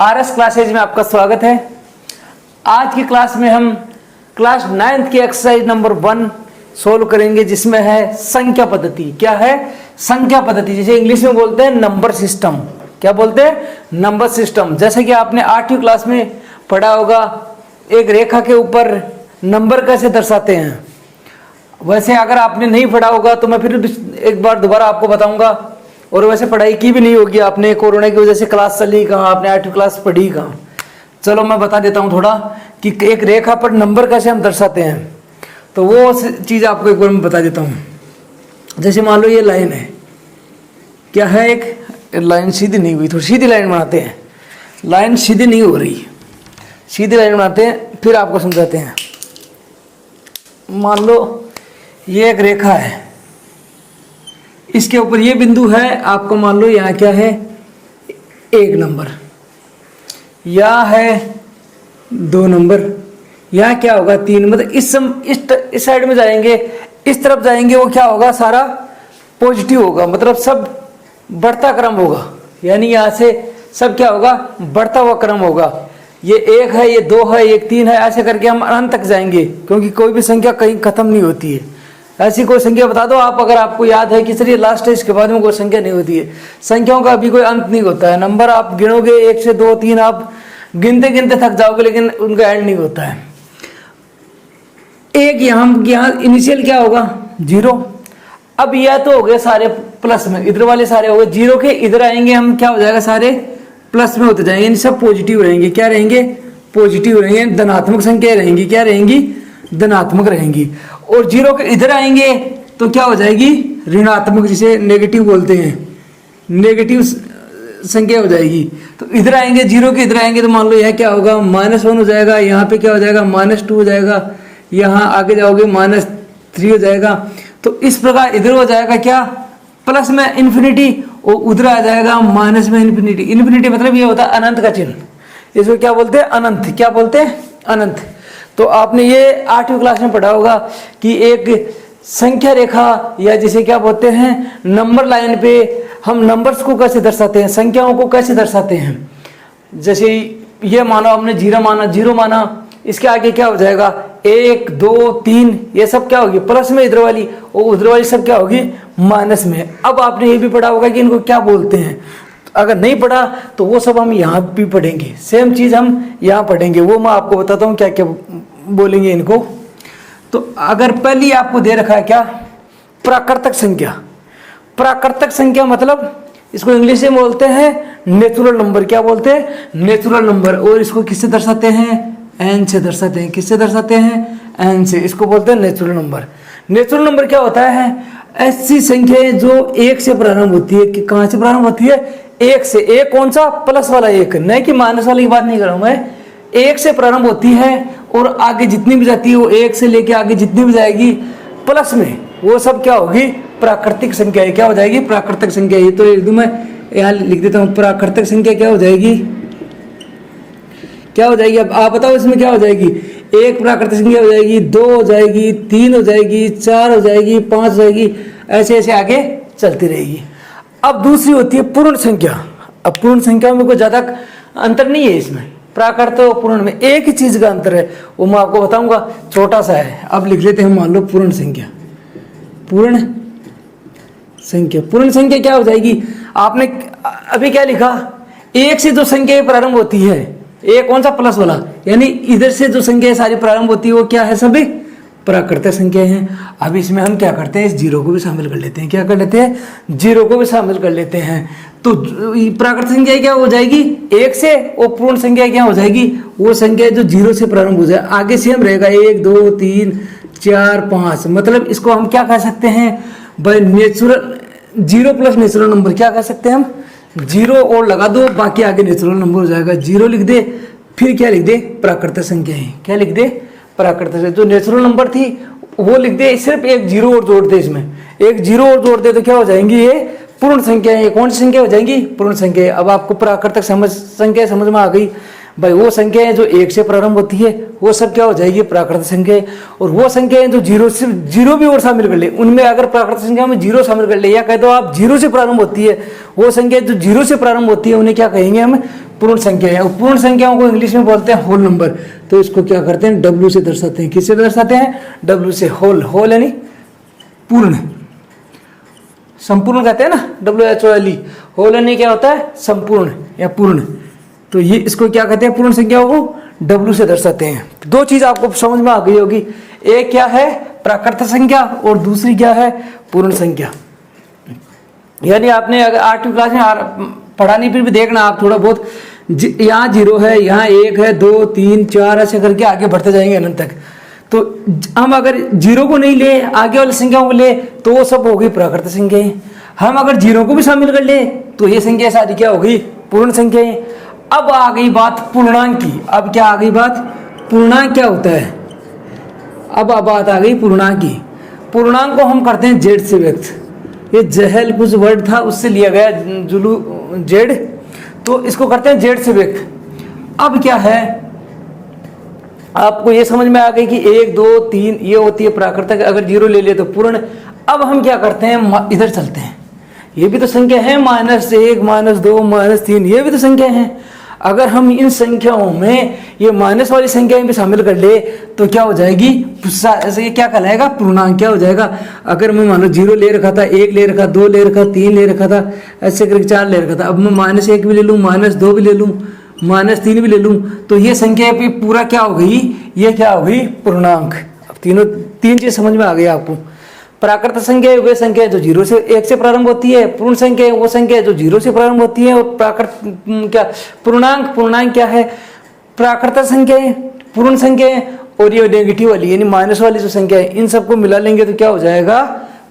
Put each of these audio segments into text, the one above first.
RS classes में आपका स्वागत है। आज की क्लास में हम क्लास 9th की एक्सरसाइज नंबर 1 सोल्व करेंगे, जिसमें है संख्या पद्धति। क्या है? संख्या पद्धति, जिसे इंग्लिश में बोलते हैं नंबर सिस्टम। क्या बोलते हैं? Number system. जैसे कि आपने 8वीं क्लास में पढ़ा होगा, एक रेखा के ऊपर नंबर कैसे दर्शाते हैं। वैसे अगर आपने नहीं पढ़ा होगा तो मैं फिर एक बार दोबारा आपको बताऊंगा। और वैसे पढ़ाई की भी नहीं होगी आपने, कोरोना की वजह से क्लास चली कहाँ, आपने 8वीं क्लास पढ़ी कहाँ। चलो मैं बता देता हूँ थोड़ा कि एक रेखा पर नंबर कैसे हम दर्शाते हैं। तो वो चीज़ आपको एक बार मैं बता देता हूँ। जैसे मान लो ये लाइन है, क्या है? एक लाइन सीधी नहीं हुई, थोड़ी सीधी लाइन बनाते हैं। लाइन सीधी नहीं हो रही, सीधी लाइन बनाते हैं, फिर आपको समझाते हैं। मान लो ये एक रेखा है, इसके ऊपर ये बिंदु है, आपको मान लो यहाँ क्या है? 1 नंबर, यहाँ है 2 नंबर, यहाँ क्या होगा? 3। मतलब इस साइड में जाएंगे, इस तरफ जाएंगे, वो क्या होगा? सारा पॉजिटिव होगा, मतलब सब बढ़ता क्रम होगा। यानी यहाँ से सब क्या होगा? बढ़ता हुआ क्रम होगा। ये 1 है, ये 2 है, ये 3 है, ऐसे करके हम अनंत तक जाएंगे, क्योंकि कोई भी संख्या कहीं खत्म नहीं होती है। ऐसी कोई संख्या बता दो आप, अगर आपको याद है कि सर ये लास्ट है, इसके बाद में कोई संख्या नहीं होती है। संख्याओं का अभी कोई अंत नहीं होता है। नंबर आप गिनोगे 1 से 2 3, आप गिनते गिनते थक जाओगे, लेकिन उनका एंड नहीं होता है। एक यहाँ इनिशियल क्या होगा? 0। अब यह तो हो गए सारे प्लस में, इधर वाले सारे हो गए 0 के, इधर आएंगे हम, क्या हो जाएगा? सारे प्लस में होते जाएंगे, सब पॉजिटिव रहेंगे। क्या रहेंगे? पॉजिटिव रहेंगे, धनात्मक संख्या रहेंगी। क्या रहेंगी? धनात्मक रहेंगी। और 0 के इधर आएंगे तो क्या हो जाएगी? ऋणात्मक, जिसे नेगेटिव बोलते हैं, नेगेटिव संख्या हो जाएगी। तो इधर आएंगे 0 के, इधर आएंगे तो मान लो यह क्या होगा? -1 हो जाएगा। यहाँ पे क्या हो जाएगा? -2 हो जाएगा। यहाँ आगे जाओगे -3 हो जाएगा। तो इस प्रकार इधर हो जाएगा क्या? प्लस में इन्फिनिटी, और उधर आ जाएगा माइनस में इन्फिनिटी। इन्फिनिटी मतलब ये होता है अनंत का चिन्ह। इसको क्या बोलते हैं? अनंत। क्या बोलते हैं? अनंत। तो आपने ये 8वीं क्लास में पढ़ा होगा कि एक संख्या रेखा, या जिसे क्या बोलते हैं नंबर लाइन पे, हम नंबर्स को कैसे दर्शाते हैं, संख्याओं को कैसे दर्शाते हैं। जैसे ये मानो हमने 0 माना, इसके आगे क्या हो जाएगा? 1 2 3, ये सब क्या होगी? प्लस में इधर वाली, और उधर वाली सब क्या होगी? माइनस में। अब आपने ये भी पढ़ा होगा कि इनको क्या बोलते हैं। अगर नहीं पढ़ा तो वो सब हम यहाँ भी पढ़ेंगे, सेम चीज़ हम यहाँ पढ़ेंगे। वो मैं आपको बताता हूँ क्या क्या बोलेंगे इनको। तो अगर पहली आपको दे रखा है क्या? प्राकृतिक संख्या। प्राकृतिक संख्या मतलब इसको इंग्लिश में बोलते हैं नेचुरल नंबर। क्या बोलते हैं? Natural number. और इसको किससे दर्शाते हैं? एन से दर्शाते हैं। किससे दर्शाते हैं? एन से। इसको बोलते हैं नेचुरल नंबर। नेचुरल नंबर क्या होता है? ऐसी संख्याएं जो 1 से प्रारंभ होती है। कि कहाँ से प्रारंभ होती है? 1 से। 1 कौन सा? प्लस वाला 1, नहीं कि माइनस वाले की बात नहीं कर रहा हूं मैं। 1 से प्रारंभ होती है और आगे जितनी भी जाती है, वो 1 से लेके आगे जितनी भी जाएगी प्लस में, वो सब क्या होगी? प्राकृतिक संख्या। क्या हो जाएगी? प्राकृतिक संख्या। ये तो एकदम मैं यहाँ लिख देता हूँ। प्राकृतिक संख्या क्या हो जाएगी? क्या हो जाएगी? अब आप बताओ इसमें क्या हो जाएगी? 1 प्राकृतिक संख्या हो जाएगी, 2 हो जाएगी, 3 हो जाएगी, 4 हो जाएगी, 5 हो जाएगी, ऐसे ऐसे आगे चलती रहेगी। अब दूसरी होती है पूर्ण संख्या। अब पूर्ण संख्या में कोई ज्यादा अंतर नहीं है इसमें। प्राकृत और पूर्ण में एक ही चीज का अंतर है, वो मैं आपको बताऊंगा, छोटा सा है। अब लिख लेते हैं, मान लो पूर्ण संख्या। पूर्ण संख्या, पूर्ण संख्या क्या हो जाएगी? आपने अभी क्या लिखा? 1 से जो संख्या प्रारंभ होती है, एक कौन सा? प्लस वाला। यानी इधर से जो संख्या सारी प्रारंभ होती है वो क्या है? सभी प्राकृतिक संख्या हैं। अब इसमें हम क्या करते हैं? इस 0 को भी शामिल कर लेते हैं। क्या कर लेते हैं? 0 को भी शामिल कर लेते हैं। तो प्राकृतिक संख्या क्या हो जाएगी? 1 से। और पूर्ण संख्या क्या हो जाएगी? वो संख्या जो 0 से प्रारंभ हो जाए, आगे से हम रहेगा 1 2 3 4 5। मतलब इसको हम क्या कह सकते हैं? By natural 0 plus natural number. क्या कह सकते हैं हम? 0 और लगा दो, बाकी आगे नेचुरल नंबर हो जाएगा। 0 लिख दे, फिर क्या लिख दे? प्राकृतिक संख्या है। क्या लिख दे? प्राकृतिक। जो नेचुरल नंबर थी वो लिख दे, सिर्फ एक 0 और जोड़ दे। इसमें एक 0 और जोड़ दे तो क्या हो जाएंगी? ये पूर्ण संख्या है। कौन सी संख्या हो जाएंगी? पूर्ण संख्या। अब आपको प्राकृतिक संख्या समझ में आ गई। भाई वो संख्याएं जो 1 से प्रारंभ होती है वो सब क्या हो जाएगी प्राकृतिक संख्याएं, और वो संख्याएं जो 0 से 0 भी और शामिल कर ले, उनमें अगर प्राकृतिक संख्या में 0 शामिल कर ले, या कह दो आप 0 से प्रारंभ होती है, वो संख्या जो 0 से प्रारंभ होती है उन्हें क्या कहेंगे हम पूर्ण संख्याएं। और पूर्ण संख्याओं को इंग्लिश में बोलते हैं होल नंबर। तो इसको क्या करते हैं W से दर्शाते हैं। किससे दर्शाते हैं? W से। होल, होल यानी पूर्ण, संपूर्ण कहते हैं ना, WHOLE। होल यानी क्या होता है? संपूर्ण या पूर्ण। तो ये इसको क्या कहते हैं? पूर्ण संख्याओं को W से दर्शाते हैं। दो चीज आपको समझ में आ गई होगी, एक क्या है प्राकृत संख्या और दूसरी क्या है पूर्ण संख्या। यानी आपने अगर 8वीं क्लास में पढ़ा नहीं, फिर भी देखना आप थोड़ा बहुत, यहाँ 0 है, यहाँ 1 है, 2 3 4 ऐसे करके आगे बढ़ते जाएंगे अनंत तक। तो हम अगर 0 को नहीं ले, आगे वाली संख्याओं को ले, तो वो सब हो गई प्राकृत संख्याएं। हम अगर 0 को भी शामिल कर ले तो ये संख्या सारी क्या हो गई पूर्ण संख्याएं। अब आ गई बात पूर्णांक की। अब क्या आ गई बात? पूर्णांक क्या होता है? अब बात आ गई पूर्णांक की। पूर्णांक को हम करते हैं जेड से व्यक्त। ये जहल कुछ वर्ड था उससे लिया गया जुलू जेड, तो इसको करते हैं जेड से व्यक्त। अब क्या है आपको ये समझ में आ गई कि 1 2 3 ये होती है प्राकृतिक, अगर 0 ले ले तो पूर्ण। अब हम क्या करते हैं इधर चलते हैं, ये भी तो संख्या है -1 -2 -3, ये भी तो संख्या है। अगर हम इन संख्याओं में ये माइनस वाली संख्याएं भी शामिल कर ले तो क्या हो जाएगी? ऐसे ये क्या कहलाएगा? पूर्णांक। क्या हो जाएगा? अगर मैं मानो 0 ले रखा था, 1 ले रखा, 2 ले रखा, 3 ले रखा था, ऐसे करके 4 ले रखा था, अब मैं -1 भी ले लूँ, -2 भी ले लूँ, -3 भी ले लूँ, तो ये संख्या भी पूरा क्या हो गई? ये क्या हो गई? पूर्णांक। अब तीन चीज समझ में आ गई आपको। प्राकृत संख्या वे संख्या जो 0 से 1 से प्रारंभ होती है, पूर्ण संख्या वो संख्या जो 0 से प्रारंभ होती है, और प्राकृत क्या पूर्णांक क्या है? प्राकृत संख्या, पूर्ण संख्या, और ये नेगेटिव वाली यानी माइनस वाली जो संख्या है, इन सबको मिला लेंगे तो क्या हो जाएगा?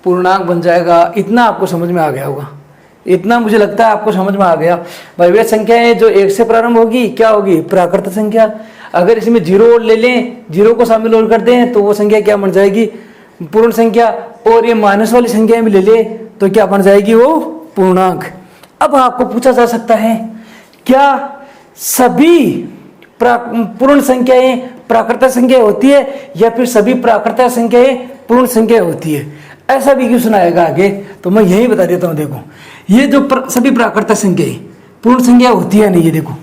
पूर्णांक बन जाएगा। इतना आपको समझ में आ गया होगा, इतना मुझे लगता है आपको समझ में आ गया। भाई वे संख्याएं जो 1 से प्रारंभ होगी क्या होगी? प्राकृत संख्या। अगर इसमें 0 और ले लें, 0 को शामिल और कर दें तो वो संख्या क्या बन जाएगी? पूर्ण संख्या। और ये माइनस वाली संख्या भी ले ले तो क्या बन जाएगी? वो पूर्णांक। अब आपको पूछा जा सकता है क्या सभी पूर्ण संख्याएं प्राकृत संख्या होती है या फिर सभी प्राकृत संख्याएं पूर्ण संख्या होती है? ऐसा भी क्यों सुनाएगा आगे, तो मैं यही बता देता हूं। देखो ये जो सभी प्राकृत संख्याएं पूर्ण संख्या होती है नहीं, ये देखो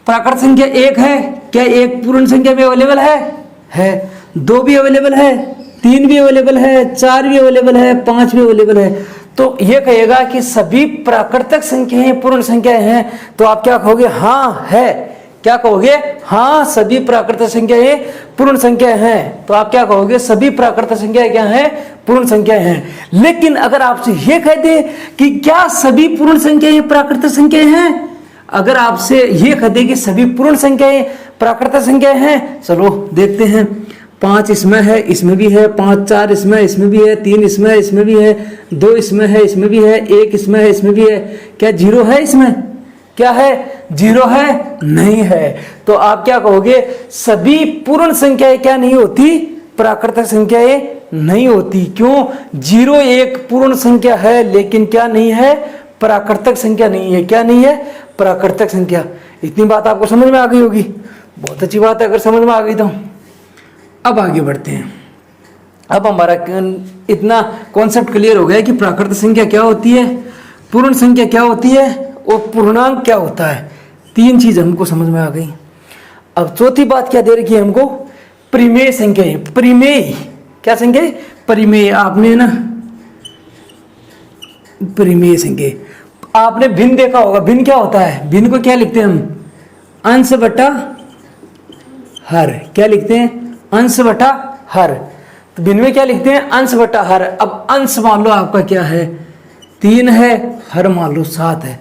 प्राकृत संख्या 1 है, क्या 1 पूर्ण संख्या में अवेलेबल है? 2 भी अवेलेबल है, 3 भी अवेलेबल है, 4 भी अवेलेबल है, 5 भी अवेलेबल है। तो ये कहेगा कि सभी प्राकृतिक संख्याएं पूर्ण संख्याएं हैं, तो आप क्या कहोगे? हाँ है। क्या कहोगे? हाँ सभी प्राकृतिक संख्याएं पूर्ण संख्या हैं। तो आप क्या कहोगे? सभी प्राकृतिक संख्याएं क्या हैं? पूर्ण संख्याएं हैं। लेकिन अगर आपसे ये कह दे कि क्या सभी पूर्ण संख्याएं प्राकृतिक संख्याएं हैं, अगर आपसे ये कह दे कि सभी पूर्ण संख्याएं प्राकृतिक संख्याएं हैं, चलो देखते हैं। 5 इसमें है, इसमें भी है, 5 4 इसमें भी है, 3 इसमें भी है, 2 इसमें भी है, 1 इसमें है, इसमें भी है। क्या 0 है इसमें? क्या है? 0 है? नहीं है। तो आप क्या कहोगे? सभी पूर्ण संख्याएं क्या नहीं होती? प्राकृतिक संख्याएं नहीं होती। क्यों? 0 एक पूर्ण संख्या है लेकिन क्या नहीं है? प्राकृतिक संख्या नहीं है। क्या नहीं है? प्राकृतिक संख्या। इतनी बात आपको समझ में आ गई होगी, बहुत अच्छी बात है अगर समझ में आ गई तो। अब आगे बढ़ते हैं। अब हमारा इतना कॉन्सेप्ट क्लियर हो गया कि प्राकृतिक संख्या क्या होती है, पूर्ण संख्या क्या होती है और पूर्णांक क्या होता है। 3 चीज हमको समझ में आ गई। अब चौथी बात क्या दे रखी है हमको? परिमेय संख्या। परिमेय क्या संख्या? परिमेय। आपने ना परिमेय संख्या आपने भिन्न देखा होगा। भिन्न क्या होता है? भिन्न को क्या लिखते हैं हम? अंश बटा हर। क्या लिखते हैं? अंश बटा हर। तो भिन्न में क्या लिखते हैं? अंश बटा हर। अब अंश मान लो आपका क्या है? 3 है, हर मान लो 7 है।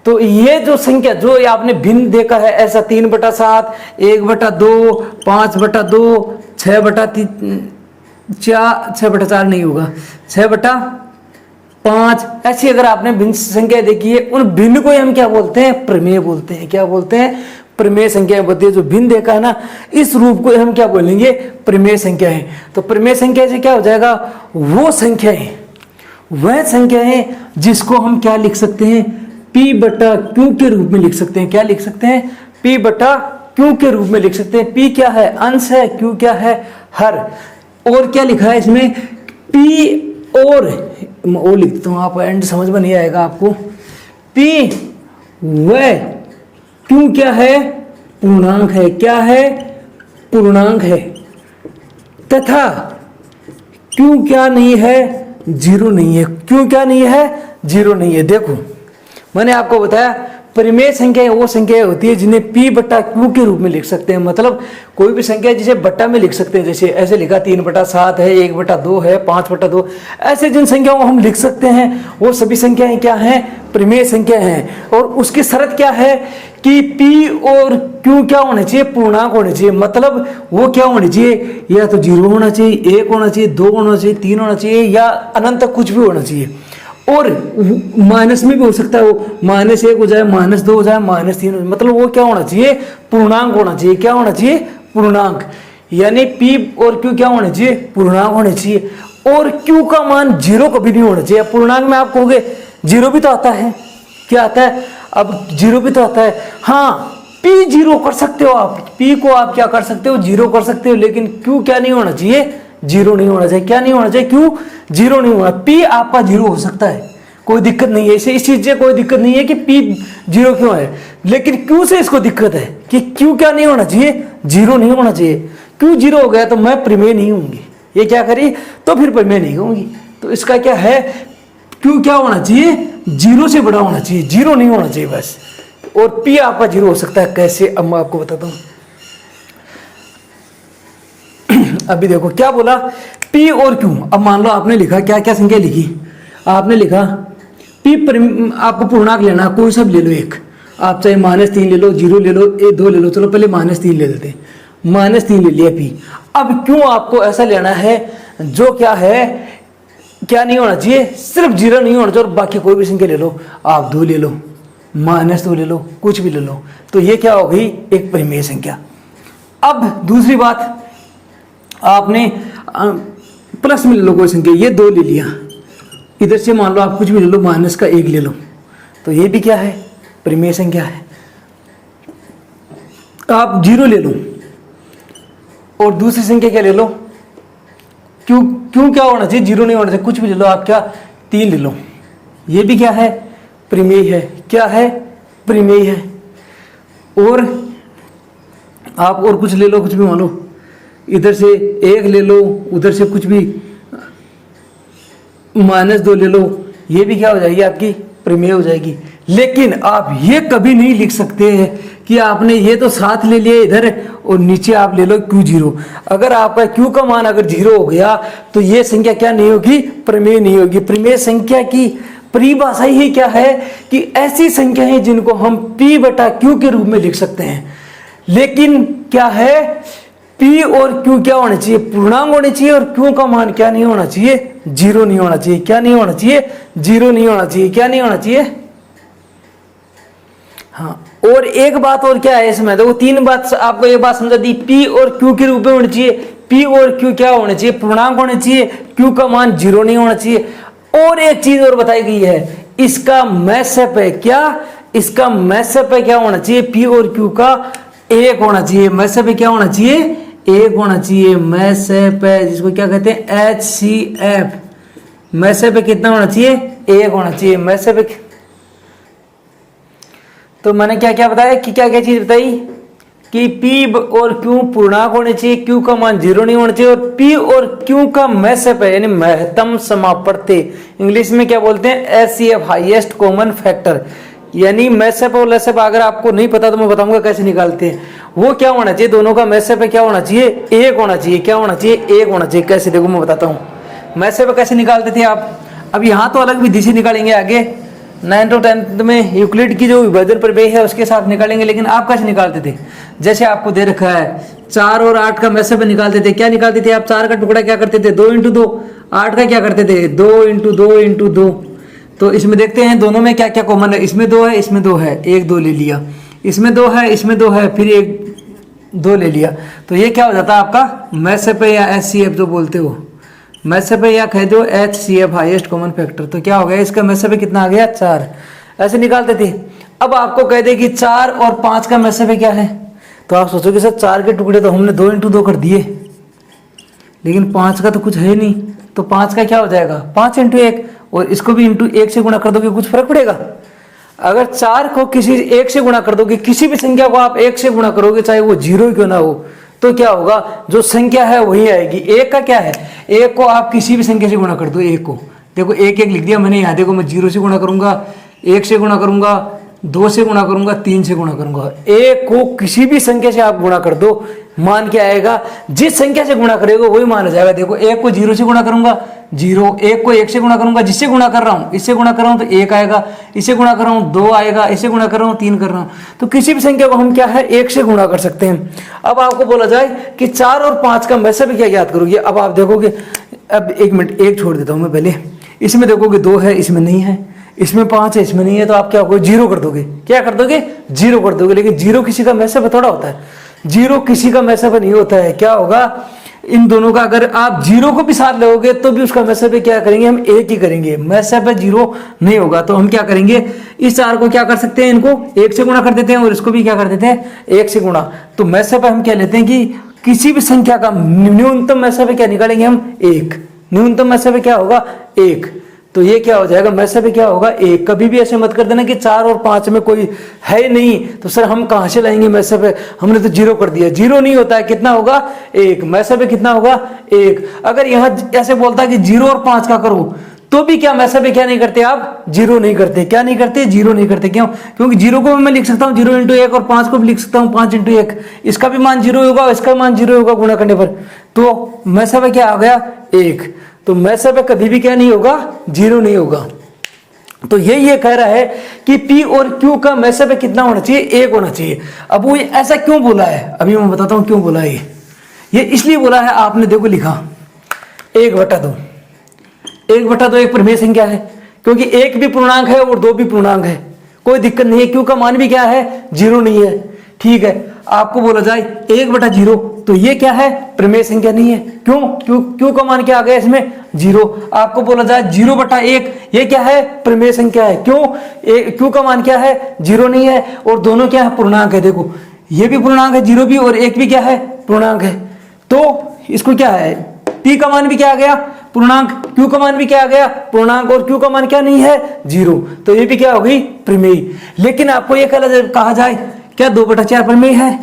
तो ये जो संख्या जो आपने भिन्न देखा है ऐसा 3/7, 1/2, 5/2, 6/4 नहीं होगा, 6/5, ऐसी अगर आपने भिन्न संख्या देखी है, उन भिन्न को हम क्या बोलते हैं? प्रमेय बोलते हैं। क्या बोलते हैं? प्रमेय संख्या बोलते हैं। जो भिन्न देखा है ना, इस रूप को हम क्या बोलेंगे? प्रमेय संख्या है। तो प्रमेय संख्या से क्या हो जाएगा? वो संख्याएं, वह संख्याएं जिसको हम क्या लिख सकते हैं? P बटा Q के रूप में लिख सकते हैं। क्या लिख सकते हैं? P बटा Q के रूप में लिख सकते हैं। P क्या है? अंश है। Q क्या है? हर। और क्या लिखा है इसमें? P और लिख देता हूँ, आप एंड समझ में नहीं आएगा आपको। P व Q क्या है? पूर्णांक है। क्या है? पूर्णांक है। तथा Q क्या नहीं है? जीरो नहीं है। Q क्या नहीं है? जीरो नहीं है। देखो मैंने आपको बताया परिमेय संख्या वो संख्या होती है जिन्हें P बटा Q के रूप में लिख सकते हैं। मतलब कोई भी संख्या जिसे बट्टा में लिख सकते हैं, जैसे ऐसे लिखा 3/7 है, 1/2 है, 5/2, ऐसे जिन संख्याओं को हम लिख सकते हैं वो सभी संख्याएं क्या हैं? परिमेय संख्या हैं। और उसकी शर्त क्या है कि P और Q क्या होने चाहिए? पूर्णांक होने चाहिए। मतलब वो क्या होने चाहिए? या तो 0 होना चाहिए, 1 होना चाहिए, 2 होना चाहिए, 3 होना चाहिए, या अनंत तक कुछ भी होना चाहिए। और माइनस में भी हो सकता है, वो -1 हो जाए, -2 हो जाए, -3 हो जाए। मतलब वो क्या होना चाहिए? पूर्णांक होना चाहिए। क्या होना चाहिए? पूर्णांक। यानी P और Q क्या होने चाहिए? पूर्णांक होने चाहिए। और Q का मान 0 कभी नहीं होना चाहिए। पूर्णांक में आप कहोगे 0 भी तो आता है। क्या आता है? अब 0 भी तो आता है। हाँ, P 0 कर सकते हो आप, P को आप क्या कर सकते हो? 0 कर सकते हो। लेकिन Q क्या नहीं होना चाहिए? 0 नहीं होना चाहिए। क्या नहीं होना चाहिए? Q 0 नहीं होना। P आपका 0 हो सकता है, कोई दिक्कत नहीं है। इस चीज से कोई दिक्कत नहीं है कि P 0 क्यों है। लेकिन Q से इसको दिक्कत है कि Q क्या नहीं होना चाहिए? 0 नहीं होना चाहिए। Q 0 हो गया तो मैं प्रमेय नहीं होंगी। ये क्या करी? तो फिर प्रमेय नहीं होंगी। तो इसका क्या है? Q क्या होना चाहिए? 0 से बड़ा होना चाहिए, 0 नहीं होना चाहिए बस। और P आपका 0 हो सकता है। कैसे? अब मैं आपको बताता हूं। अभी देखो क्या बोला? P और Q। अब मान लो आपने लिखा, क्या क्या संख्या लिखी? आपने लिखा P आपको पूर्णांक लेना, कोई सब ले लो एक। आप चाहे -3 ले लो, 0 ले लो, 2 ले लो। चलो पहले -3 ले लेते हैं। -3 ले लिया P। अब क्यों आपको ऐसा लेना है जो क्या है, क्या नहीं होना चाहिए? सिर्फ 0 नहीं होना चाहिए। और बाकी कोई भी संख्या ले लो, आप 2 ले लो, -2 ले लो, कुछ भी ले लो। तो ये क्या हो गई? एक परिमेय संख्या। अब दूसरी बात, आपने प्लस में ले लो कोई संख्या, ये 2 ले लिया। इधर से मान लो आप कुछ भी ले लो, -1 ले लो, तो ये भी क्या है? परिमेय संख्या है। आप 0 ले लो और दूसरी संख्या क्या ले लो? क्यों क्या होना चाहिए? 0 नहीं होना चाहिए। कुछ भी ले लो आप, क्या? 3 ले लो, ये भी क्या है? परिमेय है। क्या है? परिमेय है। और आप और कुछ ले लो, कुछ भी मान लो, इधर से 1 ले लो, उधर से कुछ भी -2 ले लो, ये भी क्या हो जाएगी? आपकी परिमेय हो जाएगी। लेकिन आप ये कभी नहीं लिख सकते हैं कि आपने ये तो 7 ले लिया इधर और नीचे आप ले लो Q 0। अगर आपका Q का मान अगर 0 हो गया तो ये संख्या क्या नहीं होगी? परिमेय नहीं होगी। परिमेय संख्या की परिभाषा ही क्या है कि ऐसी संख्या है जिनको हम P बटा Q के रूप में लिख सकते हैं। लेकिन क्या है? P और Q क्या होने चाहिए? पूर्णांक होने चाहिए। और Q का मान क्या नहीं होना चाहिए? 0 नहीं होना चाहिए। क्या नहीं होना चाहिए? 0 नहीं होना चाहिए। क्या नहीं होना चाहिए? हाँ, और एक बात और क्या है इसमें? देखो 3 बात आपको, एक बात समझा दी, P और Q के रूप में होनी चाहिए। P और Q क्या होने चाहिए? पूर्णांक होने चाहिए। Q का मान 0 नहीं होना चाहिए। और एक चीज और बताई गई है, इसका मैसअप है। क्या? इसका मैसअप है क्या होना चाहिए? P और Q का 1 होना चाहिए। मैसअप है क्या होना चाहिए? 1 होना चाहिए। मैसअप है जिसको क्या कहते हैं? HCF। मैसअप है कितना होना चाहिए? 1 होना चाहिए। मैसअप है। तो मैंने क्या क्या बताया कि क्या क्या चीज बताई कि P और Q पूर्णांक होने चाहिए, Q का मान 0 नहीं होना चाहिए, और P और Q का मैसअप है यानी महत्तम समापवर्ती, इंग्लिश में क्या बोलते हैं? HCF, highest common factor. यानी मैसअप और लेसअप अगर आपको नहीं पता तो मैं बताऊंगा कैसे निकालते हैं। वो क्या होना चाहिए? दोनों का मैसअप है क्या होना चाहिए? 1 होना चाहिए। क्या होना चाहिए? 1 होना चाहिए। कैसे? देखो मैं बताता हूँ मैसअप कैसे निकालते थे आप। अब यहाँ तो अलग विधि से निकालेंगे, आगे 9th और 10th में यूक्लिड की जो विभाजन प्रमेय है उसके साथ निकालेंगे। लेकिन आप कैसे निकालते थे? जैसे आपको दे रखा है 4 और 8 का मैसअप निकालते थे। क्या निकालते थे आप? 4 का टुकड़ा क्या करते थे? 2 × 2। 8 का क्या करते थे? 2 × 2 × 2। तो इसमें देखते हैं दोनों में क्या क्या कॉमन है। इसमें 2 है, इसमें 2 है, 1 2 ले लिया। इसमें 2 है, इसमें 2 है, फिर 1 2 ले लिया। तो ये क्या हो जाता है आपका? मैसअप या HCF जो बोलते हो, मैसअप या कह दो HCF, हाईएस्ट कॉमन फैक्टर। तो क्या हो गया? इसका मैसअप कितना आ गया? 4। ऐसे निकालते थे। अब आपको कह दे कि 4 और 5 का मैसेब क्या है, तो आप सोचोगे सर 4 के टुकड़े तो हमने 2 × 2 कर दिए, लेकिन 5 का तो कुछ है नहीं, तो 5 का क्या हो जाएगा 5 × 1, और इसको भी × 1 से गुणा कर दोगे, कुछ फर्क पड़ेगा? अगर 4 को किसी 1 से गुणा कर दोगे, किसी भी संख्या को आप 1 से गुणा करोगे, चाहे वो 0 क्यों ना हो, तो क्या होगा, जो संख्या है वही आएगी। 1 का क्या है, 1 को आप किसी भी संख्या से गुणा कर दो, 1 को देखो 1 1 लिख दिया मैंने यहाँ, देखो मैं 0 से गुणा करूंगा, 1 से गुणा करूंगा, 2 से गुणा करूंगा, 3 से गुणा करूंगा। 1 को किसी भी संख्या से आप गुणा कर दो, मान क्या आएगा, जिस संख्या से गुणा करेगा वही मान आ जाएगा। देखो 1 को 0 से गुणा करूंगा 0, 1 को 1 से गुणा करूंगा, जिससे गुणा कर रहा हूं, इससे गुणा कर रहा हूं तो 1 आएगा, इससे गुणा कर रहा हूं 2 आएगा, इससे गुणा कर रहा हूं 3 कर रहा हूं। तो किसी भी संख्या को हम क्या है 1 से गुणा कर सकते हैं। अब आपको बोला जाए कि 4 और 5 का मैसेब क्या याद करोगे, अब आप देखोगे, अब 1 मिनट 1 छोड़ देता हूं मैं पहले, इसमें देखोगे 2 है, इसमें नहीं है, इसमें 5 है, इसमें नहीं है, तो आप क्या करोगे 0 कर दोगे। क्या कर दोगे 0 कर दोगे। लेकिन 0 किसी का मैसेब थोड़ा होता है, 0 किसी का मैसेब नहीं होता है। क्या होगा, इन दोनों का अगर आप 0 को भी साथ लोगे तो भी उसका मैसेब क्या करेंगे, हम 1 ही करेंगे, मैसेब 0 नहीं होगा। तो हम क्या करेंगे, इस 4 को क्या कर सकते हैं, इनको 1 से गुणा कर देते हैं और इसको भी क्या कर देते हैं 1 से गुणा। तो मैसेब हम क्या लेते हैं कि किसी भी संख्या का न्यूनतम मैसेब क्या निकालेंगे हम 1, न्यूनतम मैसेब क्या होगा 1। तो ये क्या हो जाएगा, मैसेब क्या होगा 1। कभी भी ऐसे मत कर देना कि 4 और 5 में कोई है नहीं, तो सर हम कहां से लाएंगे मैसेब, हमने तो 0 कर दिया। 0 नहीं होता है, कितना होगा 1, मैसेब कितना होगा 1। अगर यहाँ ऐसे बोलता है कि 0 और 5 का करो, तो भी क्या मैसेब क्या नहीं करते आप 0 नहीं करते। क्या नहीं करते 0 नहीं करते, क्यों, क्योंकि 0 को मैं लिख सकता हूँ 0 × 1 और 5 को भी लिख सकता हूँ 5 × 1, इसका भी मान 0 होगा, इसका मान 0 होगा गुणा करने पर, तो मैसेब क्या आ गया 1। तो मैसेब कभी भी क्या नहीं होगा 0 नहीं होगा। तो ये कह रहा है कि P और Q का मैसेब कितना होना चाहिए 1 होना चाहिए। अब वो ऐसा क्यों बोला है, अभी मैं बताता हूं क्यों बोला है। ये इसलिए बोला है, आपने देखो लिखा 1/2, 1/2 एक परिमेय संख्या है, क्योंकि 1 भी पूर्णांक है और 2 भी पूर्णांक है, कोई दिक्कत नहीं है। Q का मान भी क्या है 0 नहीं है, ठीक है। आपको बोला जाए 1/0, तो ये क्या है प्रमेय संख्या नहीं है, क्यों, Q का मान क्या आ गया इसमें 0। आपको बोला जाए 0/1, ये क्या है प्रमेय संख्या है, क्यों, Q का मान क्या है 0 नहीं है, और दोनों क्या है पूर्णांक है। देखो ये भी पूर्णांक है 0 भी, और 1 भी क्या है पूर्णांक है, तो इसको क्या है P का मान भी क्या आ गया पूर्णांक, Q का मान भी क्या आ गया पूर्णांक, और Q का मान क्या नहीं है 0, तो ये भी क्या हो गई प्रमेय। लेकिन आपको ये कहा जाए क्या 2/4 प्रमेय है,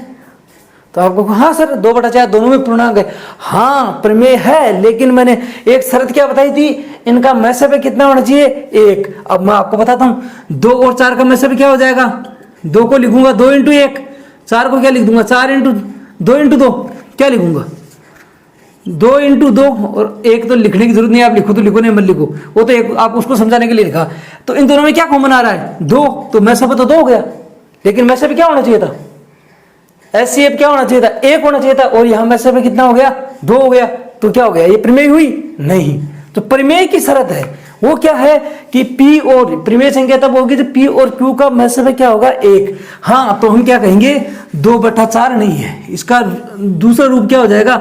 तो आपको हाँ सर 2/4 दोनों में पूर्णांक है, हाँ प्रमेय है, लेकिन मैंने एक शर्त क्या बताई थी, इनका मैसेब कितना होना चाहिए 1। अब मैं आपको बताता हूं 2 और 4 का मैसेब क्या हो जाएगा, 2 को लिखूंगा 2 × 1, 4 को क्या लिख दूंगा 4 × 2 × 2 क्या लिखूंगा 2 × 2, और 1 तो लिखने की जरूरत नहीं, आप लिखो तो लिखो, नहीं मत लिखो, वो तो एक आप उसको समझाने के लिए लिखा। तो इन दोनों में क्या कॉमन आ रहा है 2, तो मैसेब तो 2 हो गया, लेकिन मैसेब क्या होना चाहिए था HCF क्या होना चाहिए था 1 होना चाहिए था, और यहां मैसेब कितना हो गया 2 हो गया, तो क्या हो गया ये प्रमेय हुई नहीं। तो प्रमेय की शर्त है वो क्या है कि P और प्रमेय संख्या तब होगी जब P और Q का मैसेब क्या होगा 1। हाँ तो हम क्या कहेंगे 2/4 नहीं है, इसका दूसरा रूप क्या हो जाएगा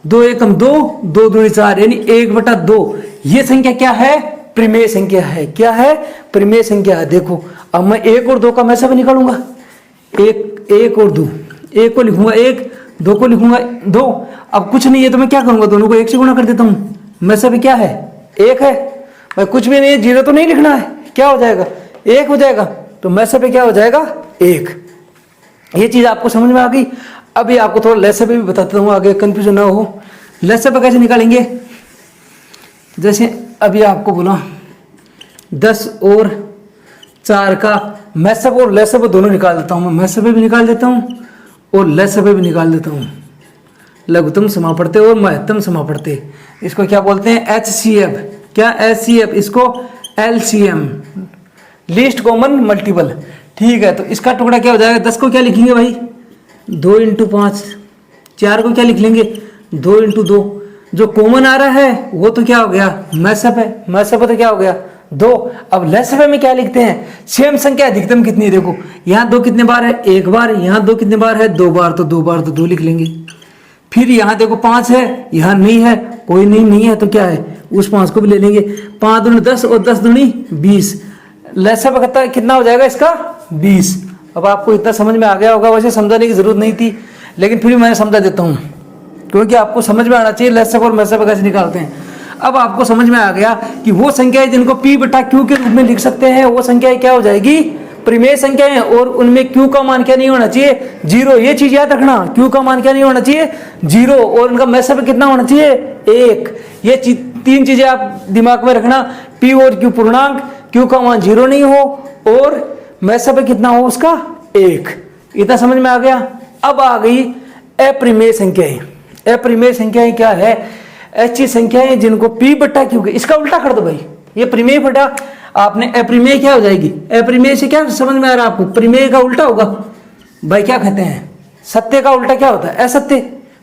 2 × 1 = 2, 2 × 2 = 4, यानी 1/2। ये संख्या क्या है प्रमेय संख्या है, क्या है प्रमेय संख्या है। देखो अब मैं 1 और 2 का मैसेब निकालूंगा, 1 और 2, 1 को लिखूंगा 1, 2 को लिखूंगा 2। अब कुछ नहीं है तो मैं क्या करूंगा दोनों को 1 से गुणा कर देता हूं, मैसेब क्या है 1 है, मैं कुछ भी नहीं है 0 तो नहीं लिखना है, क्या हो जाएगा 1 हो जाएगा, तो मैसेब क्या हो जाएगा 1। ये चीज आपको समझ में आ गई। अभी आपको थोड़ा लैसेब भी बताता हूँ, आगे कंफ्यूजन ना हो। लैसेब कैसे निकालेंगे, जैसे अभी आपको बोला 10 और 4 का मैसेब और लैसेब दोनों निकाल देता हूं मैं, मैसेब भी निकाल देता हूं और लैसेब भी निकाल देता हूं, लघुत्तम समापड़ते और महत्तम समापड़ते। इसको क्या बोलते हैं HCF, क्या HCF, इसको LCM लीस्ट कॉमन मल्टीपल, ठीक है। तो इसका टुकड़ा क्या हो जाएगा 10 को क्या लिखेंगे भाई 2 × 5, 4 को क्या लिख लेंगे 2 × 2, जो कॉमन आ रहा है वो तो क्या हो गया मैसेब है, मैसेब तो क्या हो गया 2। अब लैसेब में क्या लिखते हैं सेम संख्या अधिकतम कितनी है, देखो यहाँ 2 कितने बार है 1 बार, यहाँ 2 कितने बार है 2 बार, तो 2 बार तो 2 लिख लेंगे। फिर यहाँ देखो 5 है, यहाँ नहीं है, कोई नहीं है, तो क्या है उस 5 को भी ले लेंगे, 5 दूनी 10 और 10 दूनी 20, लहसा कितना हो जाएगा इसका 20। अब आपको इतना समझ में आ गया होगा, वैसे समझाने की जरूरत नहीं थी लेकिन फिर भी मैंने समझा देता हूँ क्योंकि आपको समझ में आना चाहिए लहसा और महसा कैसे निकालते हैं। अब आपको समझ में आ गया कि वो संख्याएं जिनको P बटा Q के रूप में लिख सकते हैं वो संख्याएं क्या हो जाएगी, परिमेय संख्याएं, और उनमें Q का मान क्या नहीं होना चाहिए, 0। ये चीज याद रखना, Q का मान क्या नहीं होना चाहिए, 0, और उनका महसा कितना होना चाहिए, 1। ये तीन चीजें आप दिमाग में रखना, P और Q पूर्णांक, Q का मान 0 नहीं हो और महसा कितना हो उसका 1। इतना समझ में आ गया। अब आ गई अपरिमेय संख्याएं। अपरिमेय संख्याएं क्या है, ऐसी संख्याएं जिनको P बटा Q के, इसका उल्टा कर दो भाई, ये परिमेय बटा आपने अपरिमेय क्या हो जाएगी, अपरिमेय से क्या समझ में आ रहा है आपको, परिमेय का उल्टा होगा भाई, क्या कहते हैं, सत्य का उल्टा क्या होता है, असत्य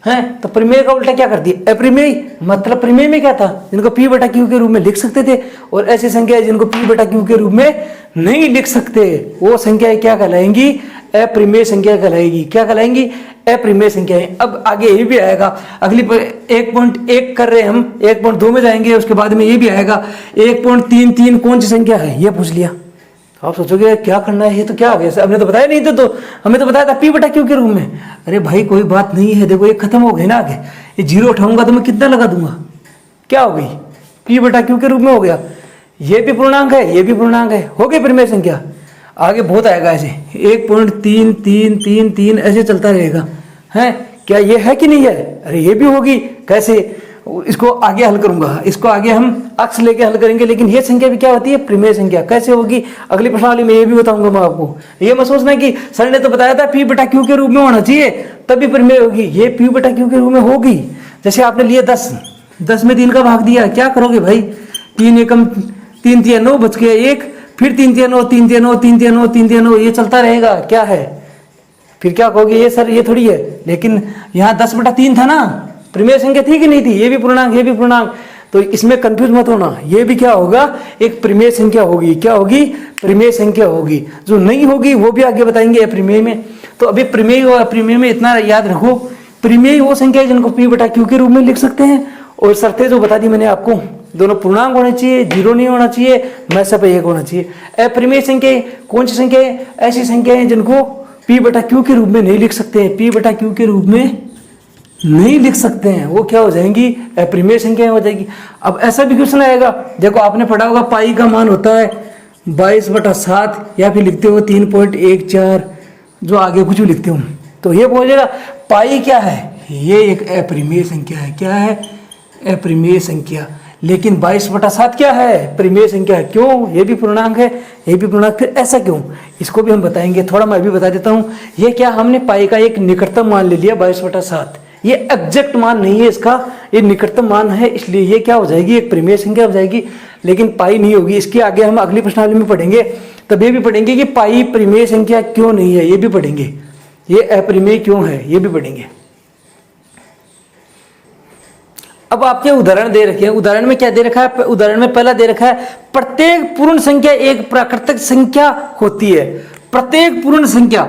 है, तो परिमेय का उल्टा क्या कर दिया, अपरिमेय। मतलब परिमेय में क्या था, जिनको P बटा Q के रूप में लिख सकते थे, और ऐसी संख्याएं जिनको P बटा Q के रूप में नहीं लिख सकते वो संख्याएं क्या कहलाएंगी, अपरिमेय संख्या कहलाएगी। क्या कहलाएंगी, अपरिमेय संख्याएं। अब आगे ये भी आएगा, अगली 1.1 कर रहे हम, 1.2 में जाएंगे, उसके बाद में ये भी आएगा 1.33 कौन सी संख्या है, ये पूछ लिया। आप सोचोगे क्या करना है, ये तो क्या आ गया, हमने तो बताया नहीं तो हमें तो बताया था P बटा Q के रूप में। अरे भाई कोई बात नहीं है, देखो ये खत्म हो गई ना, आगे ये 0 उठाऊंगा तो मैं कितना लगा दूंगा, क्या हो गई, P बटा Q के रूप में हो गया, ये भी पूर्णांक है, ये भी पूर्णांक है, हो गई परिमेय संख्या। आगे बहुत आएगा ऐसे 1.3333 ऐसे चलता रहेगा, है क्या, ये है कि नहीं है, अरे ये भी होगी, कैसे, इसको आगे हल करूंगा, इसको आगे हम अक्ष लेके हल करेंगे, लेकिन ये संख्या भी क्या होती है, परिमेय संख्या। कैसे होगी अगली प्रश्नावली में ये भी बताऊंगा मैं आपको। ये मत सोचना कि सर ने तो बताया था P बटा Q के रूप में होना चाहिए तभी परिमेय होगी, ये P बटा Q के रूप में होगी। जैसे आपने लिए 10 में 3 का भाग दिया, क्या करोगे भाई, 3 एकम 3 3 9 बच गया 1, फिर 3 3 9 3 3 9 3 3 9 3 3 9, ये चलता रहेगा, क्या है, फिर क्या कहोगे, ये सर ये थोड़ी है, लेकिन यहाँ 10 बटा 3 था ना, परिमेय संख्या थी कि नहीं थी, ये भी पूर्णांक, ये भी पूर्णांक, तो इसमें कंफ्यूज मत होना, ये भी क्या होगा, एक परिमेय संख्या होगी। क्या होगी, परिमेय संख्या होगी। जो नहीं होगी वो भी आगे बताएंगे अपरिमेय में। तो अभी परिमेय और अपरिमेय में इतना याद रखो, परिमेय वो संख्या है जिनको P बटा Q के रूप में लिख सकते हैं, और शर्तें जो बता दी मैंने आपको, दोनों पूर्णांक होने चाहिए, 0 नहीं होना चाहिए, महसा 1 होना चाहिए। अपरिमेय संख्या कौन सी संख्या है, ऐसी संख्या है जिनको P बटा Q के रूप में नहीं लिख सकते हैं, P बटा Q के रूप में नहीं लिख सकते हैं, वो क्या हो जाएंगी, अपरिमेय संख्याएं हो जाएगी। अब ऐसा भी क्वेश्चन आएगा, देखो आपने पढ़ा होगा पाई का मान होता है 22/7, या फिर लिखते हो 3.14, जो आगे कुछ भी लिखते हो, तो ये बोलेगा पाई क्या है, ये एक अपरिमेय संख्या है। क्या है, अपरिमेय संख्या। लेकिन 22/7 क्या है, परिमेय संख्या है। क्यों, ये भी पूर्णांक है, ये भी पूर्णांक, फिर ऐसा क्यों, इसको भी हम बताएंगे। थोड़ा मैं भी बता देता हूँ, ये क्या, हमने पाई का एक निकटतम मान ले लिया 22/7, ये एग्जैक्ट मान नहीं है इसका, ये निकटतम मान है, इसलिए ये क्या हो जाएगी, एक परिमेय संख्या हो जाएगी, लेकिन पाई नहीं होगी। इसके आगे हम अगली प्रश्नावली में पढ़ेंगे, तब ये भी पढ़ेंगे कि पाई परिमेय संख्या क्यों नहीं है, ये भी पढ़ेंगे, ये अपरिमेय क्यों है, ये भी पढ़ेंगे। अब आपके उदाहरण दे रखे हैं, उदाहरण में क्या दे रखा है, उदाहरण में पहला दे रखा है प्रत्येक पूर्ण संख्या एक प्राकृतिक संख्या होती है। प्रत्येक पूर्ण संख्या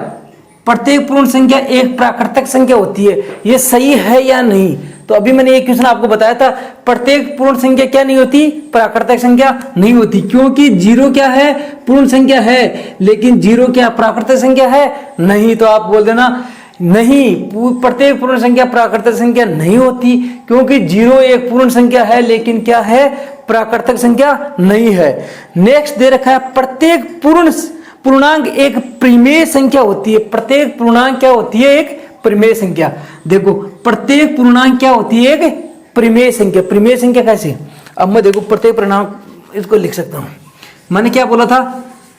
एक प्राकृतिक संख्या होती है, ये सही है या नहीं। तो अभी मैंने एक क्वेश्चन आपको बताया था, प्रत्येक पूर्ण संख्या क्या नहीं होती, प्राकृतिक संख्या नहीं होती, क्योंकि 0 क्या है, पूर्ण संख्या है, लेकिन 0 क्या प्राकृतिक संख्या है, नहीं। तो आप बोल देना नहीं, प्रत्येक पूर्ण संख्या प्राकृतिक संख्या नहीं होती, क्योंकि 0 एक पूर्ण संख्या है, लेकिन क्या है, प्राकृतिक संख्या नहीं है। नेक्स्ट दे रखा है प्रत्येक पूर्णांक एक परिमेय संख्या होती है। प्रत्येक पूर्णांक क्या होती है, एक परिमेय संख्या। देखो प्रत्येक पूर्णांक क्या होती है, एक परिमेय संख्या। परिमेय संख्या कैसे, अब मैं देखो प्रत्येक पूर्णांक इसको लिख सकता हूं। मैंने क्या बोला था,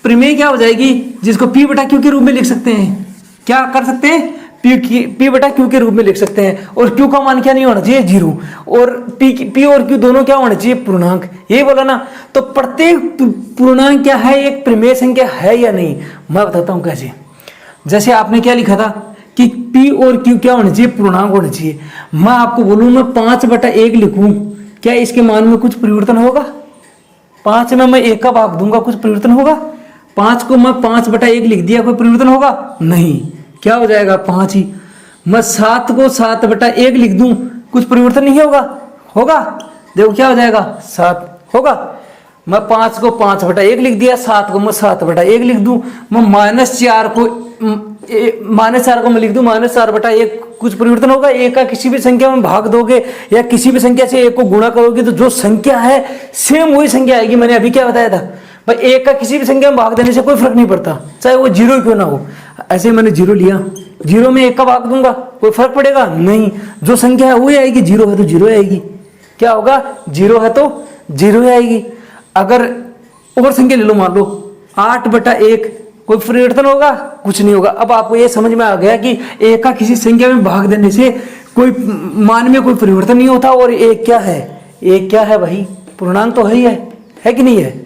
परिमेय क्या हो जाएगी, जिसको P बटा Q के रूप में लिख सकते हैं। क्या कर सकते हैं, P बटा Q के रूप में लिख सकते हैं, और Q का मान क्या नहीं होना चाहिए, 0, और P और Q दोनों क्या होने चाहिए, पूर्णांक। यही बोला ना। तो प्रत्येक पूर्णांक क्या है, एक परिमेय संख्या है या नहीं, मैं बताता हूं कैसे। जैसे आपने क्या लिखा था कि P और Q क्या होने चाहिए, पूर्णांक होने चाहिए। मैं आपको बोलूं मैं 5/1 लिखूं, क्या इसके मान में कुछ परिवर्तन होगा, 5 में मैं 1 का भाग दूंगा, कुछ परिवर्तन होगा। 5 को मैं 5/1 लिख दिया, कोई परिवर्तन होगा नहीं, क्या हो जाएगा 5 ही। मैं 7 को 7/1 लिख दूं, कुछ परिवर्तन नहीं होगा, होगा, देखो क्या हो जाएगा 7 होगा। मैं 5 को 5/1 लिख दिया, 7 को मैं 7/1 लिख दूं, मैं -4 को मैं लिख दूं -4/1। कुछ परिवर्तन होगा? एक का किसी भी संख्या में भाग दोगे या किसी भी संख्या से एक को गुणा करोगे तो जो संख्या है सेम वही संख्या आएगी। मैंने अभी क्या बताया था भाई, एक का किसी भी संख्या में भाग देने से कोई फर्क नहीं पड़ता, चाहे वो 0 क्यों ना हो। ऐसे मैंने 0 लिया, 0 में 1 का भाग दूंगा, कोई फर्क पड़ेगा नहीं, जो संख्या है वही आएगी। 0 है तो 0 आएगी। क्या होगा? 0 है तो 0 आएगी। अगर और संख्या ले लो, मान लो 8/1, कोई परिवर्तन होगा? कुछ नहीं होगा। अब आपको ये समझ में आ गया कि एक का किसी संख्या में भाग देने से कोई मान में कोई परिवर्तन नहीं होता। और एक क्या है? एक क्या है भाई? पूर्णांक तो है कि नहीं है?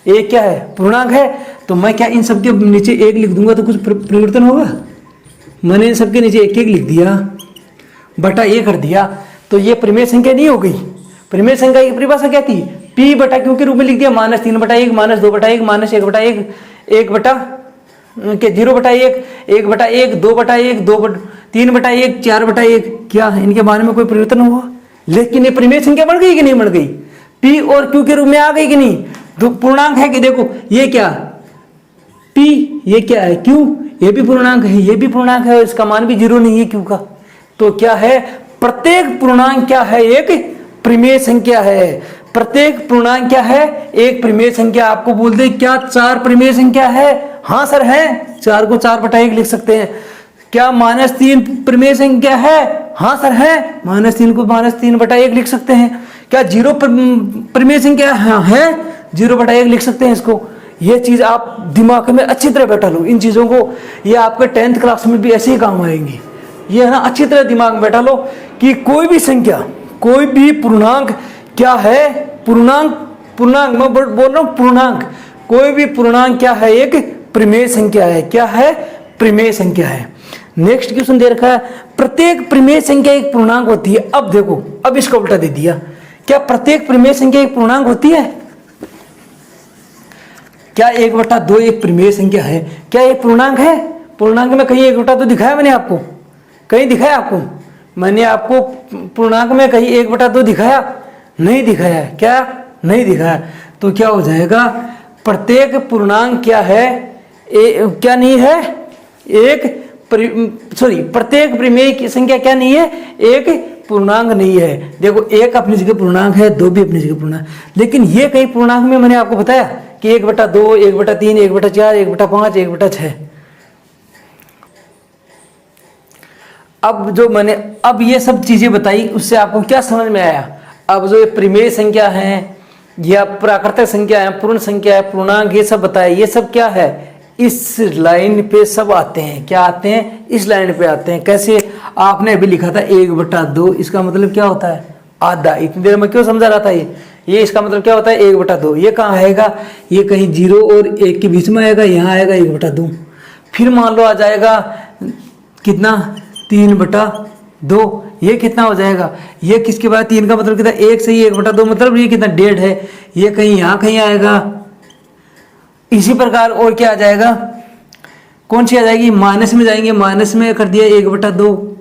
एक क्या है? पूर्णांक है। तो मैं क्या इन सबके नीचे 1 लिख दूंगा तो कुछ परिवर्तन होगा? मैंने इन सबके नीचे 1 लिख दिया, बटा ये कर दिया, तो ये परिमेय संख्या नहीं हो गई। परिमेय संख्या की परिभाषा क्या थी? P बटा Q के रूप में लिख दिया, -3/1 -2/1 -1/1 0/1 1/1 2/1 3/1 4/1। क्या है? इनके बारे में कोई परिवर्तन हुआ? लेकिन ये परिमेय संख्या बढ़ गई कि नहीं बढ़ गई? P और Q के रूप में आ गई कि नहीं? तो पूर्णांक है कि देखो, ये क्या P, ये क्या है Q, ये भी पूर्णांक है, ये भी पूर्णांक है, इसका मान भी 0 नहीं है Q का। तो क्या है? प्रत्येक पूर्णांक क्या है? एक परिमेय संख्या है। प्रत्येक पूर्णांक क्या है? एक परिमेय संख्या। आपको बोल दे क्या 4 परिमेय संख्या है? हाँ सर है। 4 को 4/1 लिख सकते हैं। क्या -3 परिमेय संख्या है? हाँ सर है। -3 को -3/1 लिख सकते हैं। क्या 0 परिमेय संख्या है? 0/1 लिख सकते हैं इसको। ये चीज आप दिमाग में अच्छी तरह बैठा लो इन चीजों को, ये आपके 10th क्लास में भी ऐसे ही काम आएंगी। ये है ना, अच्छी तरह दिमाग में बैठा लो कि कोई भी संख्या, कोई भी पूर्णांक क्या है? पूर्णांक मैं बोल रहा हूं पूर्णांक। कोई भी पूर्णांक क्या है? एक परिमेय संख्या है। क्या है? परिमेय संख्या है। नेक्स्ट क्वेश्चन दे रखा है, प्रत्येक परिमेय संख्या एक पूर्णांक होती है। अब देखो, अब इसका उल्टा दे दिया, क्या प्रत्येक परिमेय संख्या एक पूर्णांक होती है? क्या 1/2 एक परिमेय संख्या है? क्या एक पूर्णांक है? पूर्णांक में कहीं 1/2 दिखाया मैंने आपको? कहीं दिखाया आपको? मैंने आपको पूर्णांक में कहीं 1/2 दिखाया? नहीं दिखाया। क्या नहीं दिखाया? तो क्या हो जाएगा? प्रत्येक पूर्णांक क्या है? क्या नहीं है? प्रत्येक परिमेय की संख्या क्या नहीं है? एक पूर्णांक नहीं है। देखो, 1 अपनी जगह पूर्णांक है, 2 भी अपनी जगह पूर्णांक, लेकिन ये कई पूर्णांक में मैंने आपको बताया कि 1/2 1/3 1/4 1/5 1/6। अब ये सब चीजें बताई, उससे आपको क्या समझ में आया? अब जो ये परिमेय संख्या है या प्राकृतिक संख्या है, पूर्ण संख्या है, पूर्णांक, ये सब बताया, ये सब क्या है? इस लाइन पे सब आते हैं। क्या आते हैं? इस लाइन पे आते हैं। कैसे? आपने अभी लिखा था 1/2, इसका मतलब क्या होता है? आधा। इतनी देर में क्यों समझा रहा था ये इसका मतलब क्या होता है? 1/2। ये कहाँ आएगा? ये कहीं 0 और 1 के बीच में आएगा, यहाँ आएगा 1/2। फिर मान लो आ जाएगा कितना? 3/2। ये कितना हो जाएगा? ये किसके बाद 3 का मतलब कितना? 1 से ही 1/2 मतलब ये कितना? 1.5 है। ये कहीं यहाँ कहीं आएगा। इसी प्रकार और क्या आ जाएगा? कौन सी आ जाएगी? माइनस में जाएंगे, माइनस में कर दिया 1/2।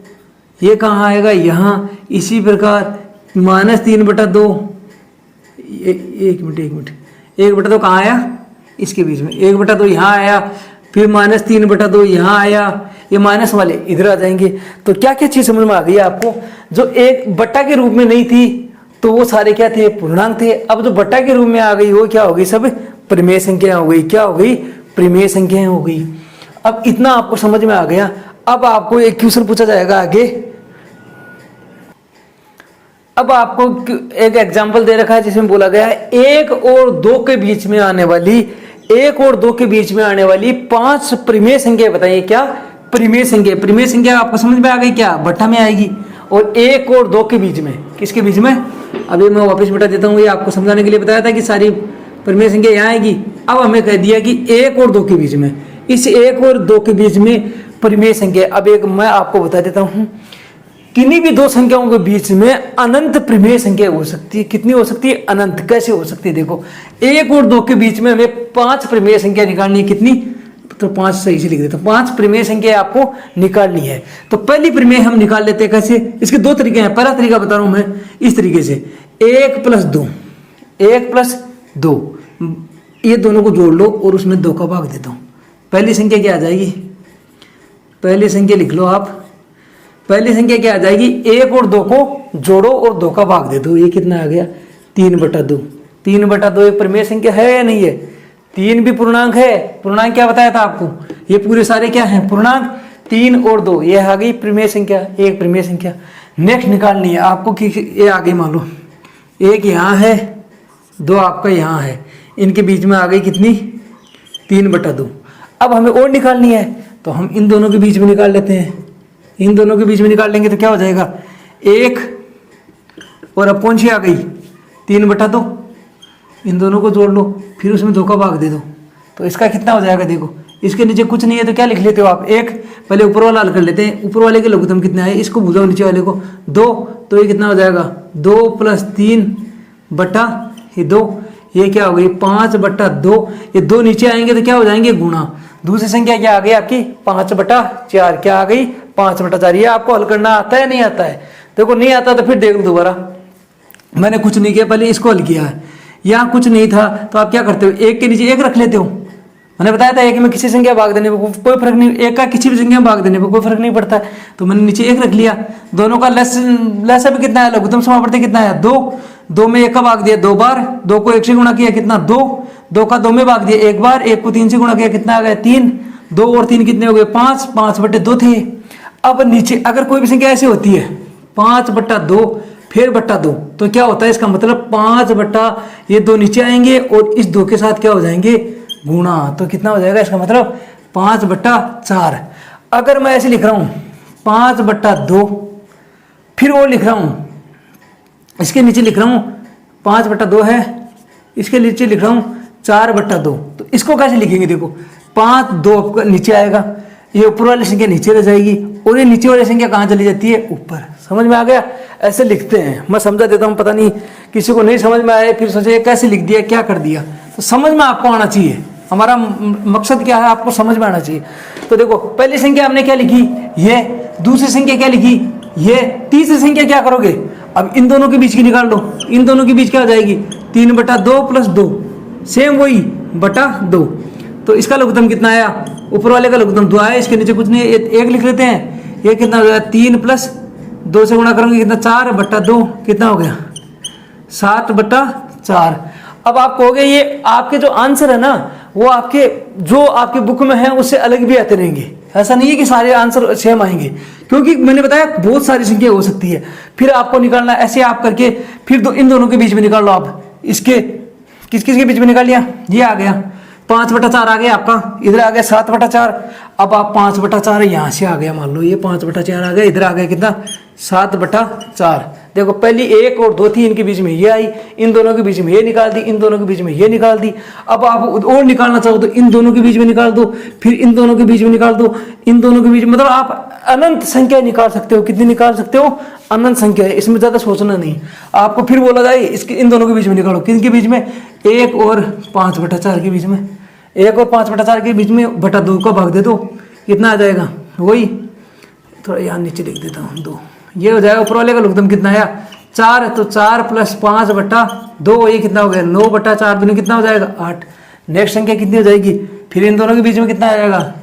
ये कहाँ आएगा? यहाँ। इसी प्रकार -3/2। एक मिनट 1/2 कहाँ आया? इसके बीच में 1/2 यहाँ आया, फिर -3/2 यहाँ आया, ये माइनस वाले इधर आ जाएंगे। तो क्या क्या चीज समझ में आ गई आपको? जो एक बट्टा के रूप में नहीं थी तो वो सारे क्या थे? पूर्णांक थे। अब जो बट्टा के रूप में आ गई वो क्या हो गई? सब परिमेय संख्या हो गई। क्या हो गई? परिमेय संख्या हो गई। अब इतना आपको समझ में आ गया। अब आपको एक क्वेश्चन पूछा जाएगा आगे। अब आपको एक एग्जाम्पल दे रखा है जिसमें बोला गया है 1 और 2 के बीच में आने वाली 5 परिमेय संख्या बताइए। क्या? परिमेय संख्या। परिमेय संख्या आपको समझ में आ गई? क्या बट्टा में आएगी। और 1 और 2 के बीच में, किसके बीच में? अभी मैं वापस बता देता हूँ, ये आपको समझाने के लिए बताया था कि सारी परिमेय संख्या यहाँ आएगी। अब हमें कह दिया कि 1 और 2 के बीच में, इस 1 और 2 के बीच में परिमेय संख्या। अब एक मैं आपको बता देता हूँ, किन्हीं भी दो संख्याओं के बीच में अनंत परिमेय संख्या हो सकती है। कितनी हो सकती है? अनंत। कैसे हो सकती है? देखो, 1 और 2 के बीच में हमें 5 परिमेय संख्या निकालनी है। कितनी? तो 5 सही से लिख देता हूं। 5 परिमेय संख्या आपको निकालनी है। तो पहली परिमेय हम निकाल लेते हैं। कैसे? इसके 2 तरीके हैं। पहला तरीका बता रहा हूं मैं इस तरीके से, 1 + 2 1 + 2 ये दोनों को जोड़ लो और उसमें 2 का भाग देता हूँ। पहली संख्या क्या आ जाएगी, पहली संख्या लिख लो आप। पहली संख्या क्या आ जाएगी, 1 और 2 को जोड़ो और 2 का भाग दे दो। ये कितना आ गया, 3/2। 3/2 एक परिमेय संख्या है या नहीं है? 3 भी पूर्णांक है। पूर्णांक क्या बताया था आपको, ये पूरे सारे क्या हैं पूर्णांक। 3 और 2 ये आ गई परिमेय संख्या, एक परिमेय संख्या। नेक्स्ट निकालनी है आपको कि ये आगे मान लो 1 यहाँ है, 2 आपका यहाँ है, इनके बीच में आ गई कितनी, 3/2। अब हमें और निकालनी है तो हम इन दोनों के बीच में निकाल लेते हैं। इन दोनों के बीच में निकाल लेंगे तो क्या हो जाएगा, 1 और अब कौन सी आ गई, 3/2। इन दोनों को जोड़ लो, फिर उसमें 2 का भाग दे दो, तो इसका कितना हो जाएगा। देखो इसके नीचे कुछ नहीं है तो क्या लिख लेते हो आप, 1। पहले ऊपर वाला हल कर लेते हैं। ऊपर वाले के लघुत्तम कितना है, इसको भूलो नीचे वाले को, 2। तो ये कितना हो जाएगा, 2 + 3/2। ये क्या हो गई, 5/2। ये 2 नीचे आएंगे तो क्या हो जाएंगे, गुणा। दूसरी संख्या क्या आ गई आपकी, 5/4। क्या आ गई, 5/4। ये आपको हल करना आता है नहीं आता है? देखो नहीं आता तो फिर देख लो दोबारा। मैंने कुछ नहीं किया, पहले इसको हल किया है। यहाँ कुछ नहीं था तो आप क्या करते हो, 1 के नीचे 1 रख लेते हो। मैंने बताया था 1 में किसी संख्या भाग देने पर कोई फर्क नहीं, 1 का किसी भी संख्या में भाग देने पर कोई फर्क नहीं पड़ता है। तो मैंने नीचे 1 रख लिया। दोनों का लसा भी कितना है, लघुत्तम समापवर्ती कितना है, 2। 2 में 1 का भाग दिया 2 बार, 2 को 1 से गुणा किया कितना, 2। 2 का 2 में भाग दिया 1 बार, 1 को 3 से गुणा किया कितना आ गया, 3। 2 और 3 कितने हो गए, 5। 5/2 थे। अब नीचे अगर कोई भी संख्या ऐसी होती है 5/2 फिर /2 तो क्या होता है, इसका मतलब 5 ये 2 नीचे आएंगे और इस 2 के साथ क्या हो जाएंगे, गुणा। तो कितना हो जाएगा, इसका मतलब 5/4। अगर मैं ऐसे लिख रहा हूं 5/2, फिर वो लिख रहा हूं, इसके नीचे लिख रहा हूं 5/2 है, इसके नीचे लिख रहा हूं 4/2। तो इसको कैसे लिखेंगे, देखो 5, 2 नीचे आएगा, ये ऊपर वाली संख्या नीचे रह जाएगी और ये नीचे वाली संख्या कहाँ चली जाती है, ऊपर। समझ में आ गया, ऐसे लिखते हैं। मैं समझा देता हूँ, पता नहीं किसी को नहीं समझ में आया फिर सोचे कैसे लिख दिया, क्या कर दिया। तो समझ में आपको आना चाहिए, हमारा मकसद क्या है, आपको समझ में आना चाहिए। तो देखो पहली संख्या हमने क्या लिखी, ये। दूसरी संख्या क्या लिखी, ये। तीसरी संख्या क्या करोगे, अब इन दोनों के बीच की निकाल लो। इन दोनों के बीच क्या हो जाएगी, 3/2 + 2, सेम वही /2। तो इसका लघुत्तम कितना आया, ऊपर वाले का लघुत्तम 2 आया, इसके नीचे कुछ नहीं है, 1 लिख लेते हैं। ये कितना हो गया, 3 + 2 से गुणा करोगे कितना, 4/2। कितना हो गया, 7/4। अब आप कहोगे ये आपके जो आंसर है ना, वो आपके जो आपके बुक में है उससे अलग भी आते रहेंगे। ऐसा नहीं है कि सारे आंसर सेम आएंगे, क्योंकि मैंने बताया बहुत सारी संख्या हो सकती है। फिर आपको निकालना ऐसे आप करके, फिर इन दोनों के बीच में निकाल लो आप। इसके किस किस के बीच में निकाल लिया, ये आ गया 5/4 आ गया आपका, इधर आ गया 7/4। अब आप 5/4 यहाँ से आ गया, मान लो ये 5/4 आ गया, इधर आ गया कितना, 7/4। देखो पहली 1 और 2 थी, इनके बीच में ये आई, इन दोनों के बीच में ये निकाल दी, इन दोनों के बीच में ये निकाल दी। अब आप और निकालना चाहो तो इन दोनों के बीच में निकाल दो, फिर इन दोनों के बीच में निकाल दो, इन दोनों के बीच में, मतलब आप अनंत संख्या निकाल सकते हो। कितनी निकाल सकते हो, अनंत संख्या है, इसमें ज्यादा सोचना नहीं। आपको फिर बोला जाए इसके इन दोनों के बीच में निकालो, किनके बीच में, 1 और 5/4 के बीच में। 1 और 5/4 के बीच में /2 का भाग दे दो, कितना आ जाएगा, वही थोड़ा यहाँ नीचे लिख देता हूँ 2। ये हो जाएगा ऊपर वाले का लघुत्तम कितना आया, 4। तो 4 + 5/2, ये कितना हो गया, 9/4 दूनी कितना हो जाएगा, 8। नेक्स्ट संख्या कितनी हो जाएगी, फिर इन दोनों के बीच में कितना आ जाएगा,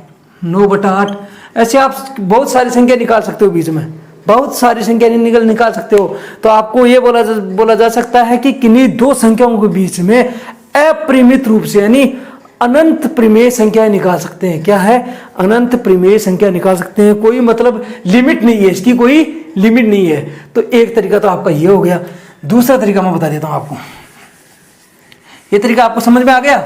9/8। ऐसे आप बहुत सारी संख्या निकाल सकते हो, बीच में बहुत सारी संख्या निकाल सकते हो। तो आपको ये बोला जा सकता है कि किन्हीं 2 संख्याओं के बीच में अपरिमित रूप से यानी अनंत परिमेय संख्या निकाल सकते हैं। क्या है, अनंत परिमेय संख्या निकाल सकते हैं। कोई मतलब लिमिट नहीं है, इसकी कोई लिमिट नहीं है। तो एक तरीका तो आपका ये हो गया। दूसरा तरीका मैं बता देता हूं आपको। ये तरीका आपको समझ में आ गया।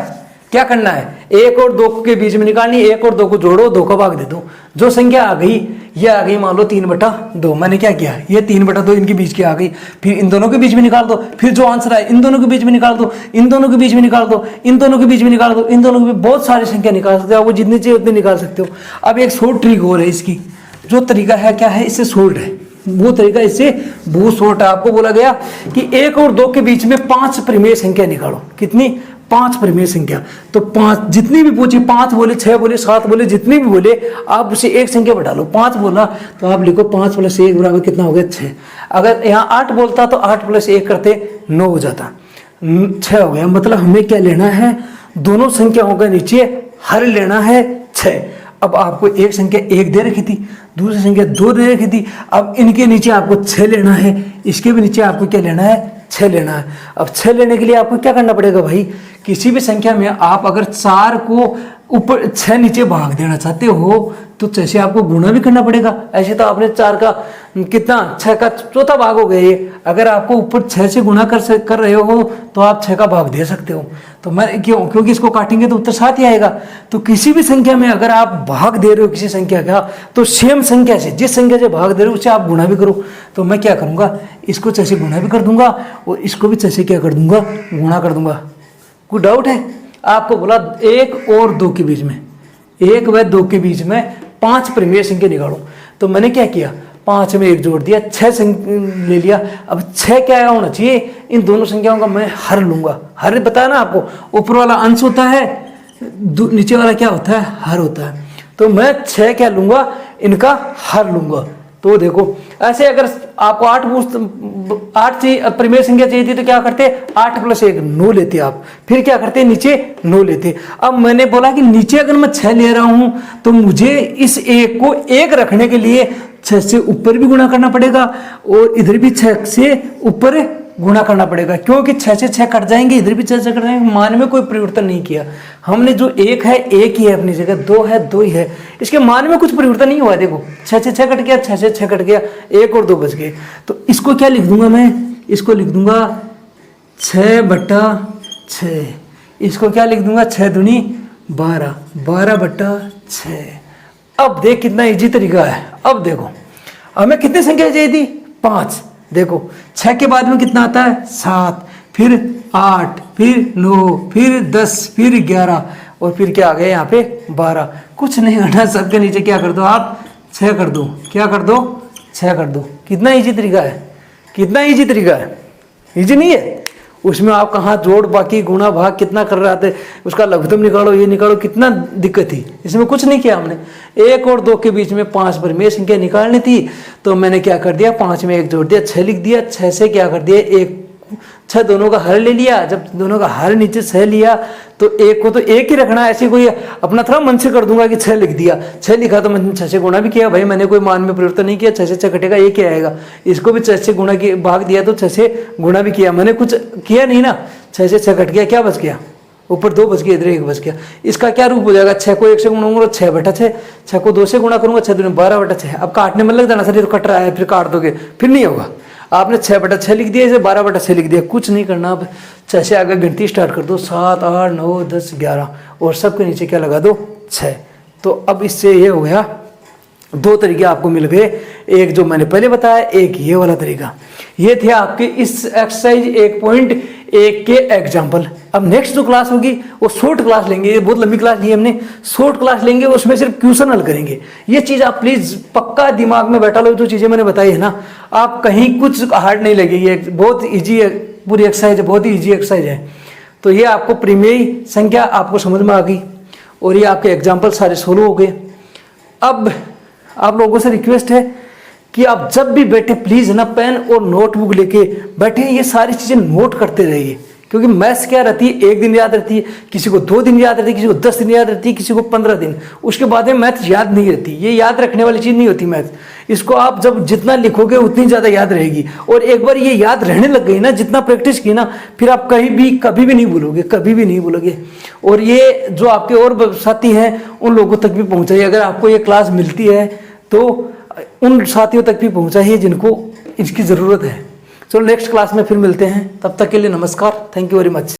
क्या करना है, 1 और 2 के बीच में निकालनी, 1 और 2 को जोड़ो, 2 का भाग दे दो। जो संख्या आ गई, ये आ गई मान लो 3/2। मैंने क्या किया, ये 3/2 इनके बीच की आ गई, फिर इन दोनों के बीच में निकाल दो। फिर जो आंसर आए इन दोनों के बीच में निकाल दो, इन दोनों के बीच में निकाल दो, इन दोनों के बीच में निकाल दो, इन दोनों के बीच। बहुत सारी संख्या निकाल सकते हो, वो जितनी चाहिए उतनी निकाल सकते हो। अब एक शॉर्ट ट्रिक और है इसकी। जो तरीका है क्या है, इससे शॉर्ट है, वो तरीका इससे बहुत शॉर्ट है। आपको बोला गया कि 1 और 2 के बीच में 5 परिमेय संख्या निकालो। कितनी, 5 परिमेय संख्या। तो 5 जितनी भी पूछी, 5 बोले, 6 बोले, 7 बोले, जितनी भी बोले, आप उसे एक संख्या बढ़ा लो। 5 बोला तो आप लिखो 5 + 1 बराबर कितना हो गया, 6। अगर यहाँ 8 बोलता तो 8 + 1 करते 9 हो जाता। 6 हो गया। मतलब हमें क्या लेना है, दोनों संख्याओं का नीचे हर लेना है 6। अब आपको एक संख्या 1 दे रखी थी, दूसरी संख्या 2 दे रखी थी। अब इनके नीचे आपको 6 लेना है, इसके भी नीचे आपको क्या लेना है, 6 लेना है। अब 6 लेने के लिए आपको क्या करना पड़ेगा भाई, किसी भी संख्या में आप अगर 4 को ऊपर 6 नीचे भाग देना चाहते हो तो 6 से आपको गुणा भी करना पड़ेगा। ऐसे तो आपने 4 का कितना, 6 का चौथा भाग हो गया ये। अगर आपको ऊपर 6 से गुणा कर रहे हो तो आप 6 का भाग दे सकते हो। तो मैं क्योंकि इसको काटेंगे तो उत्तर 7 ही आएगा। तो किसी भी संख्या में अगर आप भाग दे रहे हो किसी संख्या का, तो सेम संख्या से, जिस संख्या से भाग दे रहे हो उससे आप गुणा भी करो। तो मैं क्या करूंगा, इसको 6 से गुणा भी कर दूंगा और इसको भी 6 से क्या कर दूंगा, गुणा कर दूंगा। कोई डाउट है? आपको बोला 1 और 2 के बीच में, 1 व 2 के बीच में 5 परिमेय संख्या निकालो। तो मैंने क्या किया, 5 में 1 जोड़ दिया, 6 ले लिया। अब 6 क्या होना चाहिए, इन दोनों संख्याओं का मैं हर लूंगा। हर बताया ना आपको, ऊपर वाला अंश होता है, नीचे वाला क्या होता है, हर होता है। तो मैं 6 क्या लूंगा, इनका हर लूंगा। तो देखो ऐसे अगर आपको 8 परिमेय संख्या चाहिए थी तो क्या करते, 8 + 1 9 लेते आप, फिर क्या करते नीचे 9 लेते। अब मैंने बोला कि नीचे अगर मैं 6 ले रहा हूं तो मुझे इस 1 को 1 रखने के लिए 6 से ऊपर भी गुणा करना पड़ेगा और इधर भी 6 से ऊपर गुणा करना पड़ेगा, क्योंकि 6 से 6 कट जाएंगे, इधर भी 6 से कट जाएंगे। मान में कोई परिवर्तन नहीं किया हमने, जो 1 है 1 ही है अपनी जगह, 2 है 2 ही है, इसके मान में कुछ परिवर्तन नहीं हुआ। देखो 6 से 6 कट गया, 6 से 6 कट गया, 1 और 2 बच गए। तो इसको क्या लिख दूंगा मैं, इसको लिख दूंगा 6/6। इसको क्या लिख दूंगा, 6 दूनी 12, 12/6। अब देख कितना इजी तरीका है। अब देखो हमें कितनी संख्या चाहिए थी, 5। देखो 6 के बाद में कितना आता है, 7, फिर 8, फिर 9, फिर 10, फिर 11 और फिर क्या आ गया यहाँ पे 12। कुछ नहीं करना, सबके नीचे क्या कर दो आप, 6 कर दो। क्या कर दो, 6 कर दो। कितना इजी तरीका है, कितना इजी तरीका है, इजी नहीं है। उसमें आप कहाँ जोड़ बाकी गुणा भाग कितना कर रहे थे, उसका लघुत्तम निकालो, ये निकालो, कितना दिक्कत थी। इसमें कुछ नहीं किया हमने। 1 और 2 के बीच में 5 परिमेय संख्या निकालनी थी, तो मैंने क्या कर दिया, 5 में 1 जोड़ दिया, 6 लिख दिया। 6 से क्या कर दिया, 6 दोनों का हर ले लिया। जब दोनों का हर नीचे 6 लिया तो 1 को तो 1 ही रखना है। ऐसे कोई अपना थोड़ा मन से कर दूंगा कि 6 लिख दिया, 6 लिखा तो मैंने 6 से गुणा भी किया। भाई मैंने कोई मान में परिवर्तन नहीं किया, 6 से 6 कटेगा 1 ही आएगा। इसको भी 6 से गुणा किया, भाग दिया तो 6 से गुणा भी किया, मैंने कुछ किया नहीं ना। 6 से 6 कट गया, क्या बच गया, ऊपर 2 बच गया, इधर 1 बच गया। इसका क्या रूप हो जाएगा, 6 को 1 से गुणा 6/6, 6 को 2 से गुणा करूंगा 6 दूनी 12/6। अब काटने में लग जाना सर, ये तो कट रहा है, फिर काट दोगे, फिर नहीं होगा। आपने 6/6 लिख दिया, इसे 12/6 लिख दिया, कुछ नहीं करना। अब 6 से आगे गिनती स्टार्ट कर दो, 7, 8, 9, 10, 11 और सबके नीचे क्या लगा दो, 6। तो अब इससे ये हो गया, 2 तरीके आपको मिल गए, एक जो मैंने पहले बताया, एक ये वाला तरीका। ये थे आपके इस एक्सरसाइज 1.1 के एग्जाम्पल। अब नेक्स्ट जो क्लास होगी वो शॉर्ट क्लास लेंगे, ये बहुत लंबी क्लास नहीं है हमने, शॉर्ट क्लास लेंगे, उसमें सिर्फ क्वेश्चन हल करेंगे। ये चीज़ आप प्लीज़ पक्का दिमाग में बैठा लो, जो चीज़ें मैंने बताई है ना, आप कहीं कुछ हार्ड नहीं लगेगी, बहुत ईजी है, पूरी एक्सरसाइज बहुत ही ईजी एक्सरसाइज है। तो ये आपको परिमेय संख्या आपको समझ में आ गई और ये आपके एग्जाम्पल सारे सोल्व हो गए। अब आप लोगों से रिक्वेस्ट है कि आप जब भी बैठे प्लीज ना पेन और नोटबुक लेके बैठे, ये सारी चीजें नोट करते रहिए, क्योंकि मैथ्स क्या रहती है, 1 दिन याद रहती है, किसी को 2 दिन याद रहती है, किसी को 10 दिन याद रहती है, किसी को 15 दिन, उसके बाद में मैथ्स याद नहीं रहती। ये याद रखने वाली चीज नहीं होती मैथ्स। इसको आप जब जितना लिखोगे उतनी ज्यादा याद रहेगी, और एक बार ये याद रहने लग गई ना, जितना प्रैक्टिस की ना, फिर आप कभी भी नहीं भूलोगे, कभी भी नहीं भूलोगे। और ये जो आपके और साथी हैं उन लोगों तक भी पहुंचाइए, अगर आपको ये क्लास मिलती है तो उन साथियों तक भी पहुंचाइए जिनको इसकी ज़रूरत है। चलो नेक्स्ट क्लास में फिर मिलते हैं, तब तक के लिए नमस्कार, थैंक यू वेरी मच।